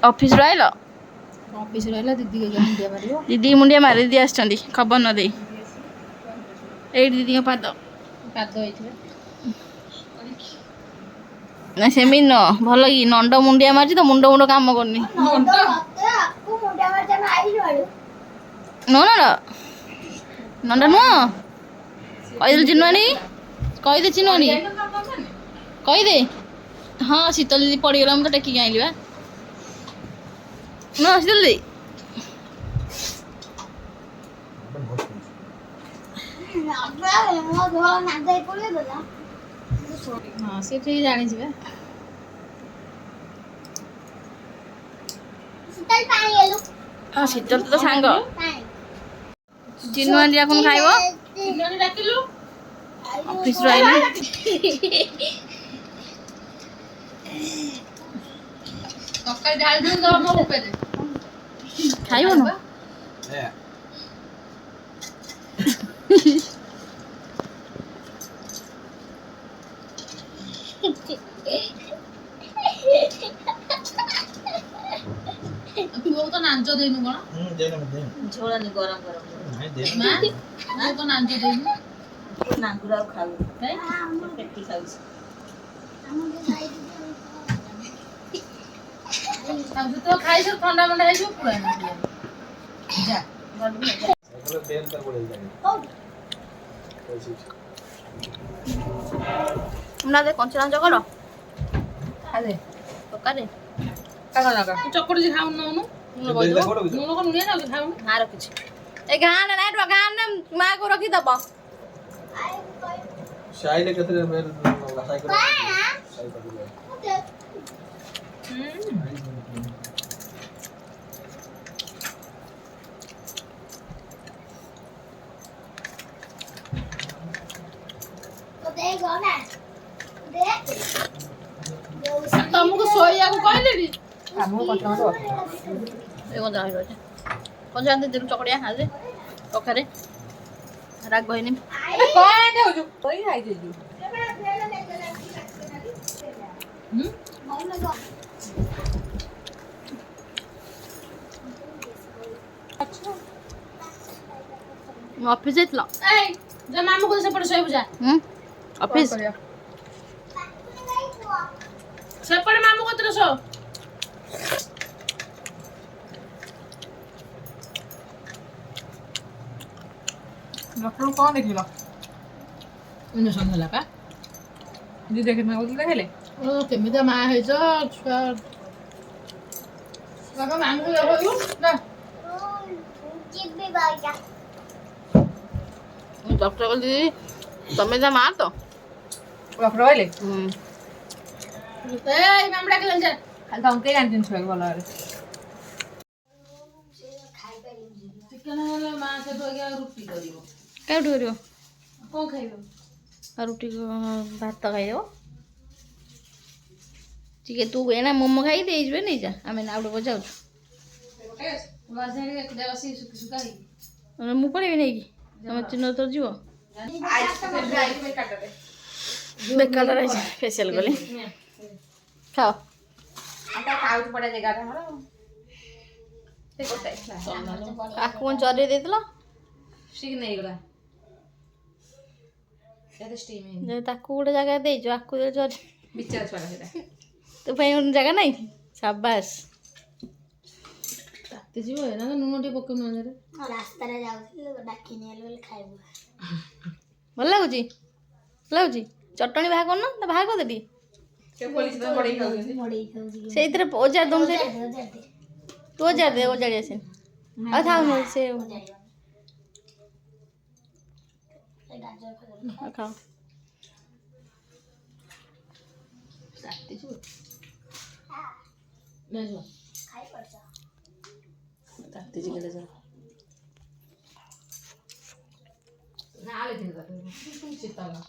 office रहिल office रहला दीदी के मुंडिया मारियो दीदी मुंडिया मारी दी आछंदी खबर न दे एई दीदी के पाद होइथिबे ना सेमी न भल कि नंड मुंडिया मारछि तो मुंड मुंड काम करनी नंड को मुंडिया मारछ ना आइल वालो नो नो नंड नो कइल चिनवानी कहि दे चिनवानी कहि दे हां शीतल दीदी पड़ी गेला हम तो टेकी आइली बा न शीतल दीदी हां से ठीक जानि छिबे शीतल पानी लेलु हां शीतल तो सांग चिनवानी राखुन खाइबो चिनवानी डाकिलु ऑफिस रहिला कक्का ढाल दे दो मो ऊपर खाइबो न तू तो नांजो देनु कोन देना दे झोला नि गरम गरम नहीं दे मां तो नांजो देनु तो नांगुरा खाऊ पेटी खाऊ अब तो खाई सब ठंडा मंडा है जो पूरा जा अगले तेल तक बोले जाएंगे हमरा दे कंचना जगड़ अरे पकारे काका लगा चक्कर जी खाऊ ननु नुन को नुन ना खाऊ हां रखिछ ए गान नाइट वा गान मां को रखी दबा शाही ने कितने मेरे साइकिल साइकिल तो दे गो ना दे तुमको सोया को कहले नी हमको कटना तो एगो जाई रोजे कोन जानते दिल चकड़िया हाजे पकारे राग बहिनी अरे कौन है जो कोई आई दीदी ऑफिस जेतला ए जा मामू को से पड़ सोई बुझा ऑफिस से पड़ मामू को तेरे सो डॉक्टर कौन देखिला इन संगला का दी देखे मैं बोल देखेले ओ केमिता मा है जो छुआ बाबा मामू को देखो ना जीप भी भाग जा डॉक्टर को दीदी तमे जा मार तो डॉक्टर वाले ए मामू डाके ले जा खाली तो उनके जानते छुआ वाला चिकन वाला मां से तो गया रोटी करियो काय उठ करियो को खाइबो रोटी को भात खाइयो ठीक है तू एना मोमो खाई दे जबे नहीं जा हमें ना आउट बजाउ वासे के देवासी सुका ही मु पड़े नहीं की हम चिन्ह तो जीव बेकार रही फेशियल गले खाओ आउट पड़ा जगह रे हमरा आखु कौन चरे देतला ठीक नहीं गला ये तो स्टीम है जे ताकू गोटे जगह दे जो आखु दे चरे बिचार छुआ है तो भाई उन जगह नहीं शाबाश ताते जीव है ना नुन टे पक्क न रे रास्ता रे जाउथिले डाकी नेल खाइबो भल लगुची चटणी बाहा करना तो बाहा कर देती के पुलिस तो बड़ी खाऊ मोड़ी खाउजी से इधर ओजार दम से तू ओजार दे ओजार जैसे आ था से खाओ ताते जीव ना जो खाइ पर्छ ताते जी गले जा ना आले दिन का तुम चिताला